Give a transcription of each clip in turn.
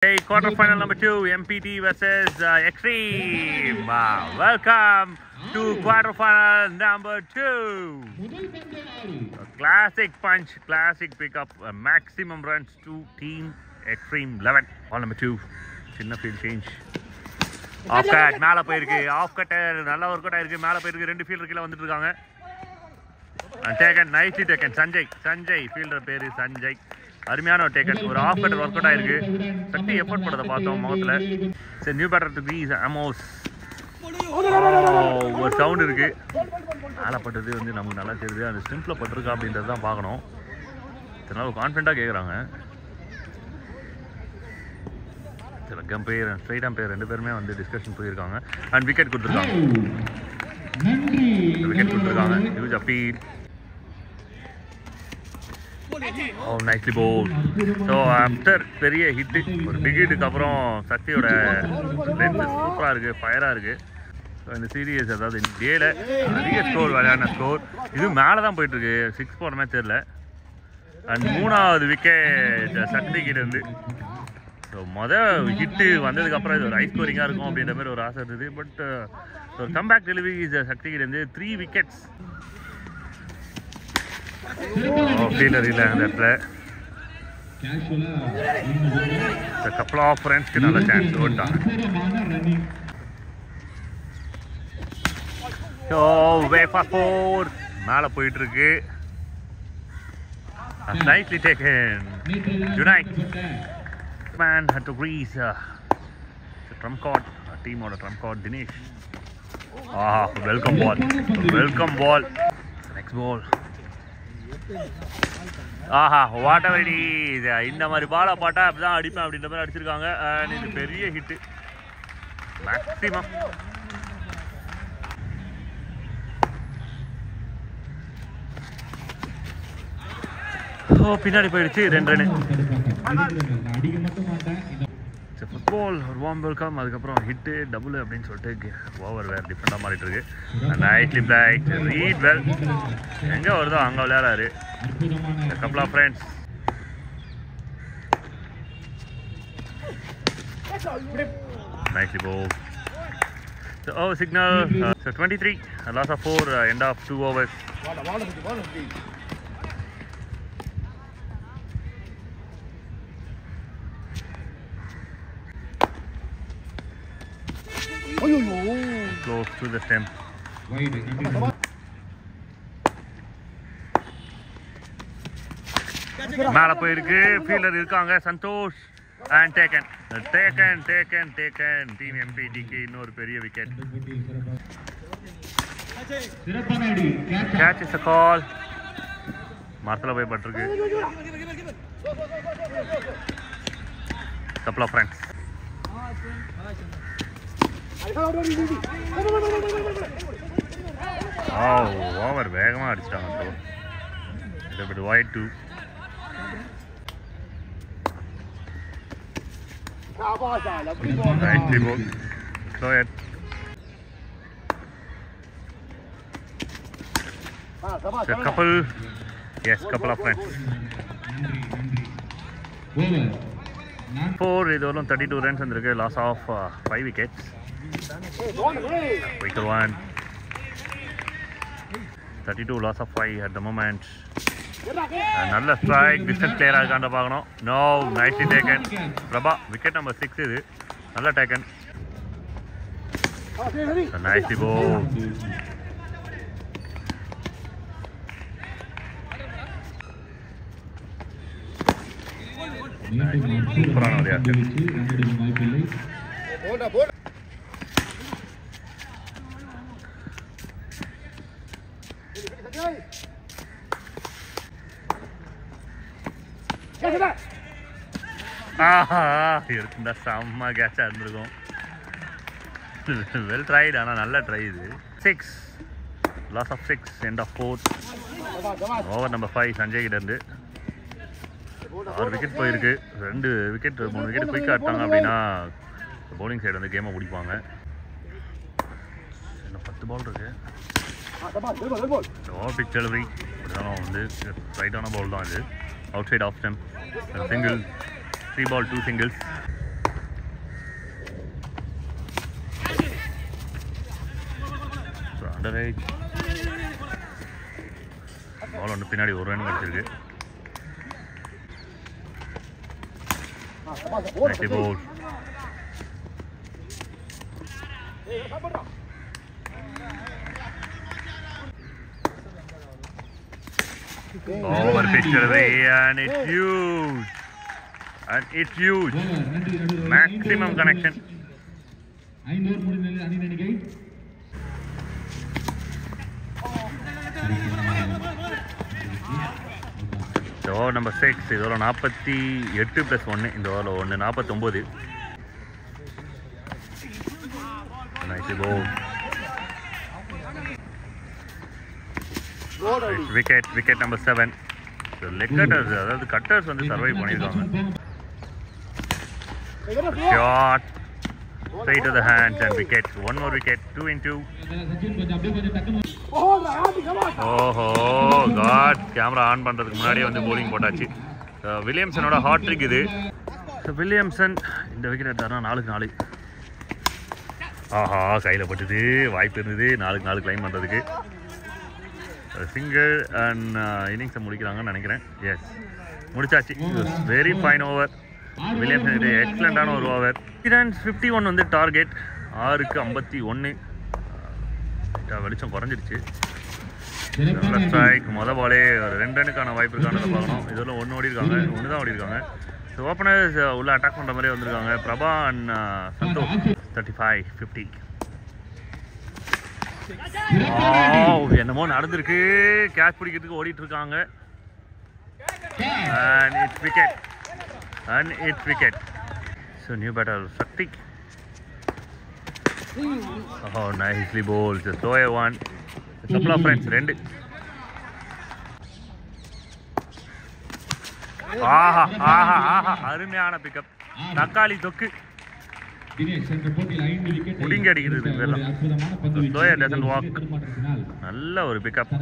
Hey, quarterfinal number 2, MPT versus Extreme. Welcome to quarterfinal number 2. A classic punch, classic pickup, maximum runs to Team Extreme 11. Ball number 2, chinna field change. Off cut, மேல போயிருக்கு. Off cutter, நல்ல ஒரு cut ஆயிருக்கு. மேல போயிருக்கு. ரெண்டு fielder கீழ வந்துட்டு இருக்காங்க. And taken, nicely taken. Sanjay, fielder பேரு Sanjay. அருமையான ஒரு டேக்கன், ஒரு ஆஃப் கட்டர் ஒர்க் அவுட் ஆயிருக்கு. சக்தி எஃபோர்ட் பண்ணதை பார்த்தோம் முகத்துல. சரி, new batter to crease Amos. ஒரு சவுண்ட் இருக்கு. ஆளப்பட்டது வந்து நமக்கு நல்லா தெரியுது. அந்த ஸ்டிம்பில் பட்டிருக்கா அப்படின்றது தான் பார்க்கணும். இதனால கான்ஃபிடண்டாக கேட்குறாங்க. சில கம்பேர் ஸ்ட்ரைட் அம்பையர் ரெண்டு பேருமே வந்து டிஸ்கஷன் போயிருக்காங்க. அண்ட் விக்கெட் கொடுத்துருக்காங்க. Huge appeal. Oh, nicely bowled. So after பெரிய ஹிட், ஒரு பிக் ஹிட்டுக்கு அப்புறம் சக்தியோட லென்த் சூப்பராக இருக்குது, ஃபயராக இருக்குது. ஸோ இந்த சீரியஸ் அதாவது இந்த டேல அதிக ஸ்கோர் விளையாடின ஸ்கோர் இது மேலே தான் போயிட்டுருக்கு. 6 போன மாதிரி தெரில. அண்ட் 3வது விக்கெட் சக்திக்கிட்டேருந்து. ஸோ மொதல் ஹிட்டு வந்ததுக்கப்புறம் இது ஒரு ஹை ஸ்கோரிங்காக இருக்கும் அப்படின்ற மாதிரி ஒரு ஆசை இருந்தது. பட் ஒரு கம்பேக் டெலிவரி சக்திக்கிட்டேருந்து 3 விக்கெட்ஸ். ஃபீல்டர் இல்லை அந்த இடத்துல. கப்பல் ஆஃப் ரன்ஸ்க்கு நல்ல சான்ஸ் ஓட்டாங்க. மேலே போயிட்டு இருக்கு. Nicely taken. யுனைட் மேன் had to grease trump card, டீமோட trump card Dinesh. Welcome ball. Next ball. Whatever it is, இந்த மாதிரி பாலை பாட்டா அப்படிதான் அடிப்பேன் அப்படின்ற மாதிரி அடிச்சிருக்காங்க. அண்ட் இது பெரிய ஹிட்டு மேக்ஸிமம். பின்னாடி போயிடுச்சு 2 ரன். ஃபுட்பால் ஒரு வார்ம் வெல்கம். அதுக்கப்புறம் ஹிட்டு டபுள் அப்படின்னு சொல்லிட்டு ஓவர் வேறு டிஃப்ரெண்டாக மாறிட்டு இருக்கு. Nicely block read well. எங்கே வருதோ அங்கே விளையாடாரு. Couple of friends. Nicely bowled. So signal. So 23, a loss of 4, end of 2 overs. Close to the stem. மேல போயிருக்கு. ஃபீல்டர் இருக்காங்க சந்தோஷ். And taken. டீம் எம்பிடிக்கு இன்னொரு பெரிய wicket. Catch is a call. மரத்தில் போய் பட்டிருக்கு. couple of runs. ஓவர் வேகமாக அடிச்சிட்டாங்க. So wide 2. Nicely bowled. Go ahead. So couple of runs. 4 இதுவரையும் 32 runs வந்திருக்கு. Loss of 5 wickets. Quicker one. 32 loss of 5 at the moment. நல்ல ஸ்ட்ரைக், டிஸ்டன்ஸ் பிளேயராக இருக்காண்ட பார்க்கணும். No, nicely taken. Prabha wicket number 6 இது. நல்ல டேக்கன். நைஸ்லி போல். சூப்பரான விளையாட்டு. இருந்தா செம்ம கேட்சா இருந்திருக்கும். வெல் ட்ரைடு, ஆனால் நல்ல ட்ரை இது. 6 loss of 6, end of 4. Over number 5 Sanjay கிட்ட இருந்து 6 விக்கெட் போயிருக்கு. 2 விக்கெட் 3 விக்கெட் குயிக்காக ஆட்டாங்க அப்படின்னா பவுலிங் சைடு வந்து கேமை முடிப்பாங்க. இன்னும் 10 பால் இருக்கு. ஓவர் பிச் டெலிவரி அப்படிதான் வந்து ரைட்டான பால் தான் இது. Outside off stump. Single 3 ball 2 singles. அண்டர்ஏஜ் பால் ஒன்று பின்னாடி ஒரு ரன் கிடச்சிருக்கு. ball. Over pitch away and it's huge. And it's huge. Maximum connection. So over number 6 is over 48 plus 1 in the over 1 49. Nice ball. It's wicket number 7. So leg cutters, the cutters on the survive pannirukanga. Shot straight to the hands and wicket. One more wicket. 2 in 2. Oh God! Camera on பண்றதுக்கு முன்னாடியே வந்து bowling போட்டாச்சு. வில்லியம்சனோட hot trick இது. So Williamson இந்த wicket எடுத்தாருன்னா 4-4. ஆஹா கையில பட்டுது. வாய்ப்பு இருந்தது 4-4 claim பண்றதுக்கு. சிங்கிள் அண்ட் இன்னிங்ஸை முடிக்கிறாங்கன்னு நினைக்கிறேன். எஸ் முடிச்சாச்சு. Very fine over. வில்லியம்சன் எக்ஸலண்டான ஒரு ஓவர். ரன்ஸ் 51 வந்து டார்கெட். 6க்கு 51. வெளிச்சம் குறைஞ்சிருச்சு. ஸ்ட்ரைக் மொதல் பாலே ஒரு 2 ரன்னுக்கான வாய்ப்பு இருக்கானதை பார்க்கணும். இதெல்லாம் 1 ஓடி இருக்காங்க, 1 தான் ஓடி இருக்காங்க. ஸோ ஓப்பனர்ஸ் உள்ள அட்டாக் பண்ணுற மாதிரியே வந்திருக்காங்க. பிரபா அண்ட் சந்தோஷ் 35-50. என்னமோ நடந்திருக்கு. கேட்ச் பிடிக்கிறதுக்கு ஓடிட்டு இருக்காங்க. And it's wicket. So new batter Saktik. Oh nicely bowled. Just throw one. A couple of friends. 2. ஆஹா அருமையான பிக்கப். தக்காளி தொக்கு புடிங்க அடிக்கிறது இதெல்லாம். Slower doesn't walk. நல்ல ஒரு பிக்கப்.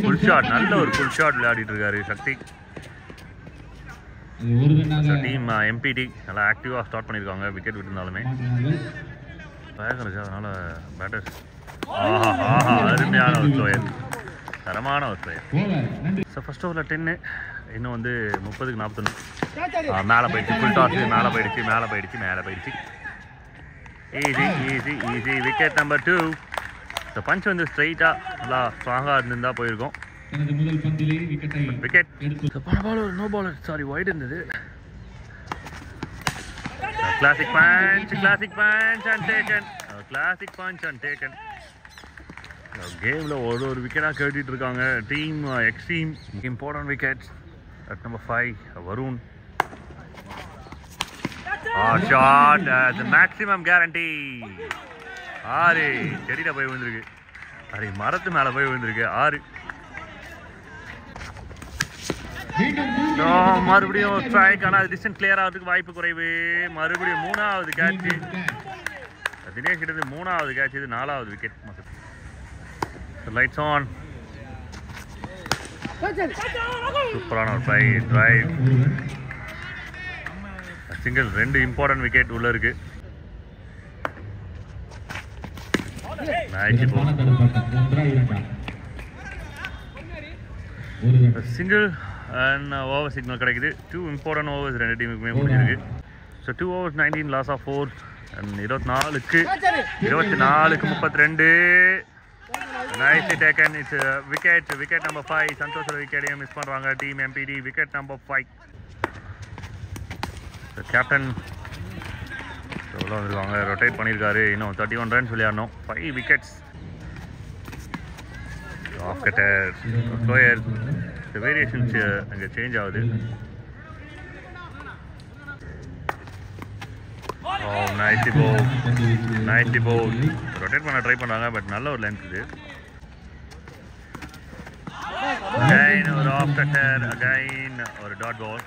Full shot. நல்ல ஒரு ஃபுல் ஷாட் விளையாடிட்டு இருக்காரு சக்தி. டீம் எம்பிடி நல்லா ஆக்டிவாக ஸ்டார்ட் பண்ணியிருக்காங்க. விக்கெட் விட்டுருந்தாலுமே அதனால பேட்டர்ஸ் அருமையான ஒரு ஸ்லோயர், தரமான ஒரு ஸ்லோயர். ஸோ ஃபர்ஸ்ட் ஓவரில் 10. இன்னும் வந்து 30க்கு 41. மேலே போயிடுச்சு. ஃபுல் டாஸ் மேலே போயிடுச்சு. Easy wicket number 2. So punch வந்து ஸ்ட்ரைட்டாக நல்லா ஸ்ட்ராங்காக இருந்திருந்தா போயிருக்கோம். விக்கெட். போன பால் ஒரு நோ பாலர், சாரி வைட் இருந்தது. Classic punch and taken. கேமில் ஒரு விக்கெட்டாக கேட்டுட்டு இருக்காங்க team extreme. Important wickets at number 5 Varun. Shot maximum guarantee. 6 செடியில் போய் விழுந்திருக்கு. மரத்து மேலே போய் விழுந்திருக்கு. 6. மறுபடியும் ஸ்ட்ரைக். ஆனால் அது டிஸ்டன்ஸ் கிளியர் ஆகிறதுக்கு வாய்ப்பு குறைவு. மறுபடியும் 3வது கேட்ச். தினேஷ் கிட்ட 3வது கேட்ச். இது 4வது விக்கெட். Lights on. சூப்பரான ஒரு டிரைவ். சிங்கிள். 2 இம்பார்ட்டன்ட் விக்கெட் உள்ள இருக்கு. சிங்கிள் அண்ட் ஓவர் சிக்னல் கிடைக்குது. 2 இம்பார்ட்டன்ட் ஓவர்ஸ் 2 டீமுக்குமே முடிஞ்சிருக்கு. So 2 overs 19 loss of 4 and 24க்கு 32. Nicely taken. It's wicket number 5. சந்தோஷோட விக்கெட்டையும் மிஸ் பண்ணுறாங்க team MPD. Wicket number 5. Captain எவ்வளோ வந்துருக்காங்க. ரொட்டேட் பண்ணியிருக்காரு. இன்னும் 31 ரன்ஸ் விளையாடணும். 5 wickets. Off cutter slower. Variations அங்கே சேஞ்ச் ஆகுது. Nicely bowl. ரொட்டேட் பண்ண ட்ரை பண்ணுறாங்க. பட் நல்ல ஒரு லென்த் இது. அகைன் ஒரு ஆஃப் கட்டர். அகைன் ஒரு டாட் பால்.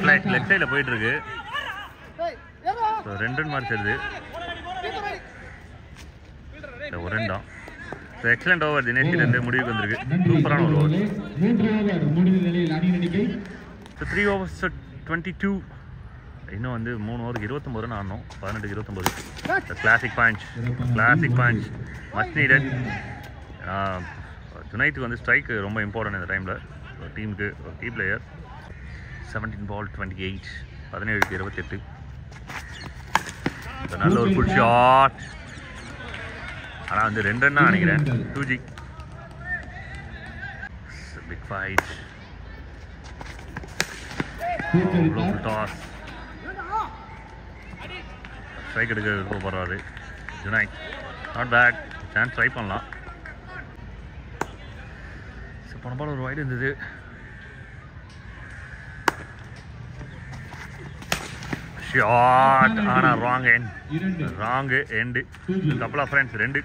லெஃப்ட் சைடில் போயிட்டு இருக்கு. 2 ரன் மாதிரி தெரியுது. ஒரு ரன் தான். எக்ஸலண்ட் ஓவர் தினேஷ் கிட்ட முடிவுக்கு வந்திருக்கு. சூப்பரான ஒரு ஓவர். 3 overs 22. இன்னும் வந்து 3 ஓவருக்கு 29 ரன் ஆடணும். 18க்கு 29. Classic punch much needed. யுனைட்டுக்கு வந்து ஸ்ட்ரைக்கு ரொம்ப இம்பார்ட்டன்ட் இந்த டைமில் டீமுக்கு. ஒரு கீ பிளேயர். 17 பால் 28. 17க்கு 28. நல்ல ஒரு ஃபுல் ஷாட். ஆனால் வந்து 2 ரன் தான் நினைக்கிறேன். 2G. Big fight. Toss. Strike எடுக்க விருப்பப்படுறாரு United. Not bad. Chance try பண்ணலாம். போன பால் ஒரு வைடு இருந்தது. ஷாட். ஆனால் wrong end. Couple of friends 2.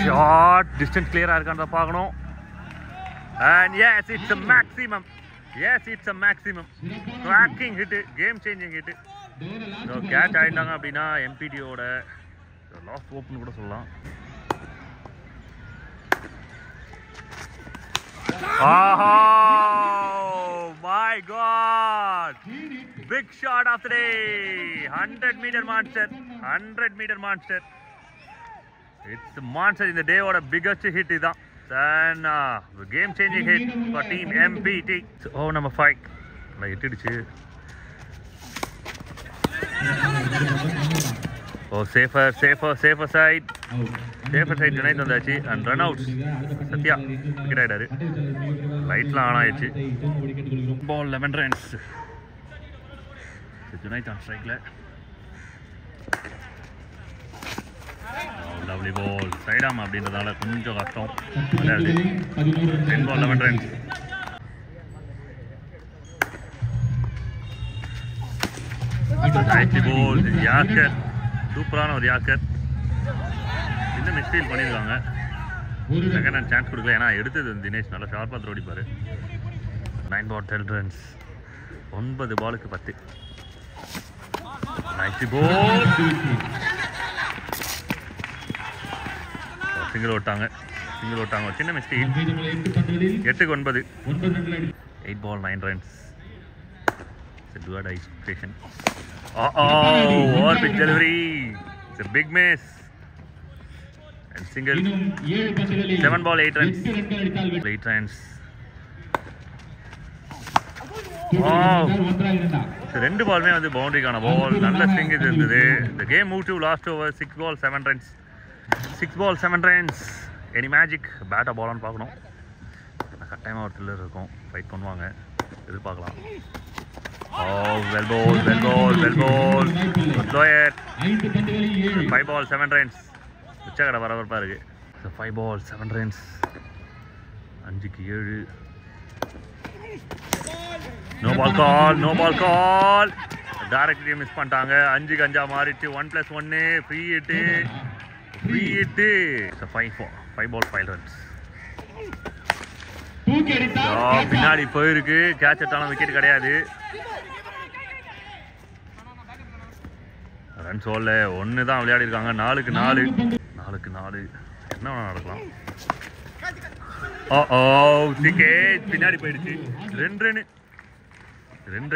Shot. Distance கிளியராக இருக்கான்னு பார்க்கணும். And yes, it's a maximum. Cracking hit, game changing hit. So catch ஆயிட்டாங்க அப்படின்னா MPTயோட லாஸ்ட் ஓப்பன் கூட சொல்லலாம். Oh my God! Big shot of the day. 100-meter monster. It's the monster in the day. What a biggest hit is that. And game changing hit for team MPT. Oh, number 5. Like it did. Oh, safer side. Safer side United vandachi and run outs. Satya wicket aidaru. Light la on aichu. Ball 11 runs. United on strike la. Lovely ball. Side arm அப்படின்றதால கொஞ்சம் கஷ்டம். 10 ball 11 runs. Nice ball. Yorker. சூப்பரான ஒரு yorker. இன்னும் misfield பண்ணியிருக்காங்க. Second hand chance கொடுக்கல. ஏன்னா எடுத்தது தினேஷ் நல்லா ஷார்ப்பாக த்ரோ அடிப்பார். 9 ball 10 runs. 9 பாலுக்கு 10. Nice ball. சிங்கிள் ஓட்டாங்க. சின்ன mistake. 8க்கு 9. 8 ball 9 runs. It's a do-or-die situation. Big delivery. It's a big miss. And single. 7 ball 8 runs. 8 runs. ரெண்டு பாலுமே வந்து பவுண்டரிக்கான பால். நல்ல ஸ்விங் இது இருந்தது. The game moved to last over. 6 ball 7 runs. 6 ball 7 runs. Any magic? பேட்டா பாலான்னு பார்க்கணும். கட்டாயமாக ஒரு thriller இருக்கும். Fight பண்ணுவாங்க. எதிர்பார்க்கலாம். Well ball. Good lawyer. 5 ball 7 runs. உச்சகடை பரபரப்பாக இருக்கு. 5 ball 7 runs. 5க்கு 7. No ball call. Directly miss பண்ணிட்டாங்க. 5க்கு 5 மாறிடுச்சு. 1+1 ஃப்ரீ ஹிட். 5 ball 5 runs. பின்னாடி போயிருக்கு. கேட்ச் எடுத்தாலும் விக்கெட் கிடையாது. ரன்ஸ் ஓடல. 1 தான் விளையாடி இருக்காங்க. 4க்கு 4. என்ன நடக்கலாம்? பின்னாடி போயிடுச்சு. 2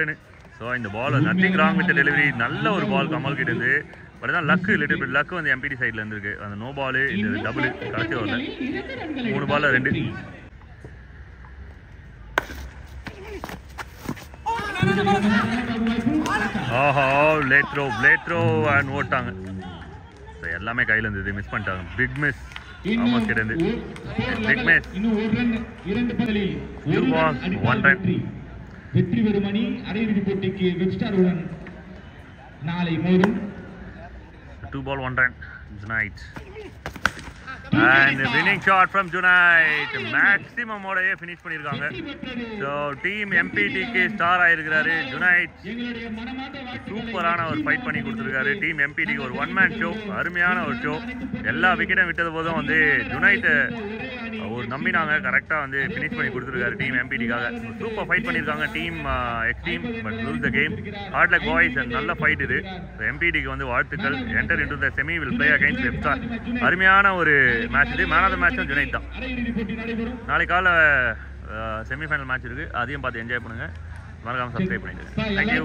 ரன். ஸோ இந்த பால் நத்திங் ராங் வித் டெலிவரி. நல்ல ஒரு பால் கமல் கிட்ட இருந்து. பட் தான் லக்கு லிட்டில் பிட் லக்கு வந்து MPT சைடில் இருந்திருக்கு. அந்த நோ பாலு இந்த டபுள் கடைசி வரல. 3 பால் 2. லேட் த்ரோ அண்ட் ஓட்டாங்க. எல்லாமே கையில் இருந்தது. மிஸ் பண்ணிட்டாங்க. Big miss. ஆல்மோஸ்ட் கிடந்து. Big miss. 2 ball 1 run. வெற்றி பெறும் அணி அரையிறுதி போட்டிக்கு வெப்ஸ்டாருடன் நாளை மோதும். 2 ball 1 run. Tonight. And winning shot from Junite. Maximum ஓடயே finish பண்ணிருக்காங்க. So team MPT க்கு ஸ்டார் ஆயிருக்காரு Junite. சூப்பரான ஒரு ஃபைட் பண்ணி கொடுத்திருக்காரு. டீம் MPT க்கு ஒரு 1 man show. அருமையான ஒரு ஷோ. எல்லா விக்கெட்டும் விட்டது போதும் வந்து Junite ஒரு நம்பினாங்க. கரெக்டா வந்து finish பண்ணி கொடுத்திருக்காரு டீம் MPT க்காக. சூப்பர் ஃபைட் பண்ணிருக்காங்க team X team. But lose the game. Hard luck boys. நல்ல ஃபைட் இது. MPT க்கு வந்து வாழ்த்துக்கள். Enter into the semi will play against Webstar. அருமையான ஒரு மேட்ச் இது. மேன் ஆஃப் த மேட்சும் ஜுனைத் தான். அரையிறுதி போட்டி நடைபெறும். நாளைக்கு காலைல செமிஃபைனல் மேட்ச் இருக்குது, அதையும் பார்த்து என்ஜாய் பண்ணுங்கள். மறக்காமல் சப்ஸ்கிரைப் பண்ணிடுங்க. தேங்க்யூ.